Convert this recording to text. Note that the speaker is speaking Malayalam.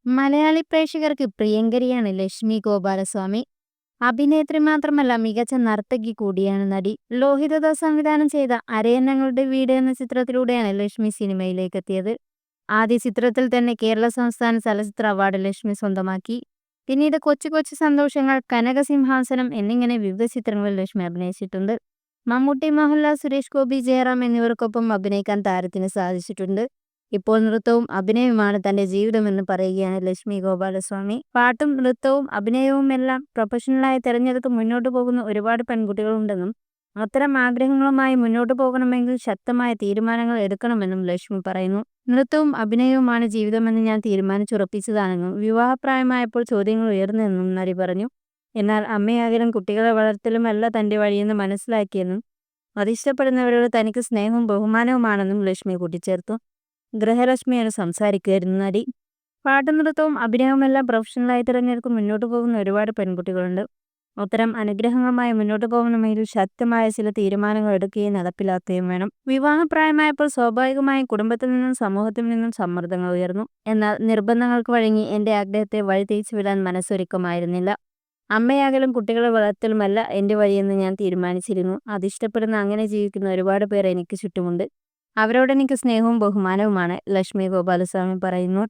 മലയാളി പ്രേക്ഷകർക്ക് പ്രിയങ്കരിയാണ് ലക്ഷ്മി ഗോപാലസ്വാമി. അഭിനേത്രി മാത്രമല്ല, മികച്ച നർത്തകി കൂടിയാണ് നടി. ലോഹിതദാസ് സംവിധാനം ചെയ്ത അരയന്നങ്ങളുടെ വീട് എന്ന ചിത്രത്തിലൂടെയാണ് ലക്ഷ്മി സിനിമയിലേക്ക് എത്തിയത്. ആദ്യ ചിത്രത്തിൽ തന്നെ കേരള സംസ്ഥാന ചലച്ചിത്ര അവാർഡ് ലക്ഷ്മി സ്വന്തമാക്കി. പിന്നീട് കൊച്ചു കൊച്ചു സന്തോഷങ്ങൾ, കനകസിംഹാസനം എന്നിങ്ങനെ വിവിധ ചിത്രങ്ങളിൽ ലക്ഷ്മി അഭിനയിച്ചിട്ടുണ്ട്. മമ്മൂട്ടി, മോഹൻലാൽ, സുരേഷ് ഗോപി, ജയറാം എന്നിവർക്കൊപ്പം അഭിനയിക്കാൻ താരത്തിന് സാധിച്ചിട്ടുണ്ട്. ഇപ്പോൾ നൃത്തവും അഭിനയവുമാണ് തന്റെ ജീവിതമെന്ന് പറയുകയാണ് ലക്ഷ്മി ഗോപാലസ്വാമി. പാട്ടും നൃത്തവും അഭിനയവും എല്ലാം പ്രൊഫഷണലായി തിരഞ്ഞെടുത്ത് മുന്നോട്ട് പോകുന്ന ഒരുപാട് പെൺകുട്ടികളുണ്ടെന്നും അത്തരം ആഗ്രഹങ്ങളുമായി മുന്നോട്ട് പോകണമെങ്കിൽ ശക്തമായ തീരുമാനങ്ങൾ എടുക്കണമെന്നും ലക്ഷ്മി പറയുന്നു. നൃത്തവും അഭിനയവുമാണ് ജീവിതമെന്ന് ഞാൻ തീരുമാനിച്ചുറപ്പിച്ചതാണെന്നും വിവാഹപ്രായമായപ്പോൾ ചോദ്യങ്ങൾ ഉയർന്നെന്നും നടി പറഞ്ഞു. എന്നാൽ അമ്മയാകലും കുട്ടികളെ വളർത്തലുമല്ല തന്റെ വഴിയെന്ന് മനസ്സിലാക്കിയെന്നും അതിഷ്ടപ്പെടുന്നവരോട് തനിക്ക് സ്നേഹവും ബഹുമാനവുമാണെന്നും ലക്ഷ്മി കൂട്ടിച്ചേർത്തു. ഗൃഹലക്ഷ്മിയാണ് സംസാരിക്കുകയായിരുന്നു നടി. പാട്ടും നൃത്തവും അഭിനയവുമെല്ലാം പ്രൊഫഷണലായി തിരഞ്ഞെടുത്ത് മുന്നോട്ട് പോകുന്ന ഒരുപാട് പെൺകുട്ടികളുണ്ട്. അത്തരം അനുഗ്രഹങ്ങളുമായി മുന്നോട്ട് പോകണമെങ്കിൽ ശക്തമായ ചില തീരുമാനങ്ങൾ എടുക്കുകയും നടപ്പിലാക്കുകയും വേണം. വിവാഹപ്രായമായപ്പോൾ സ്വാഭാവികമായും കുടുംബത്തിൽ നിന്നും സമൂഹത്തിൽ നിന്നും സമ്മർദ്ദങ്ങൾ ഉയർന്നു. എന്നാൽ നിർബന്ധങ്ങൾക്ക് വഴങ്ങി എൻ്റെ ആഗ്രഹത്തെ വഴിതിരിച്ചു വിടാൻ മനസ്സൊരുക്കമായിരുന്നില്ല. അമ്മയാകലും കുട്ടികളെ വളർത്തലുമല്ല എൻ്റെ വഴിയെന്ന് ഞാൻ തീരുമാനിച്ചിരുന്നു. അതിഷ്ടപ്പെടുന്ന അങ്ങനെ ജീവിക്കുന്ന ഒരുപാട് പേർ എനിക്ക് ചുറ്റുമുണ്ട്. അവരോട് എനിക്ക് സ്നേഹവും ബഹുമാനവുമാണ്, ലക്ഷ്മി ഗോപാലസ്വാമി പറയുന്നു.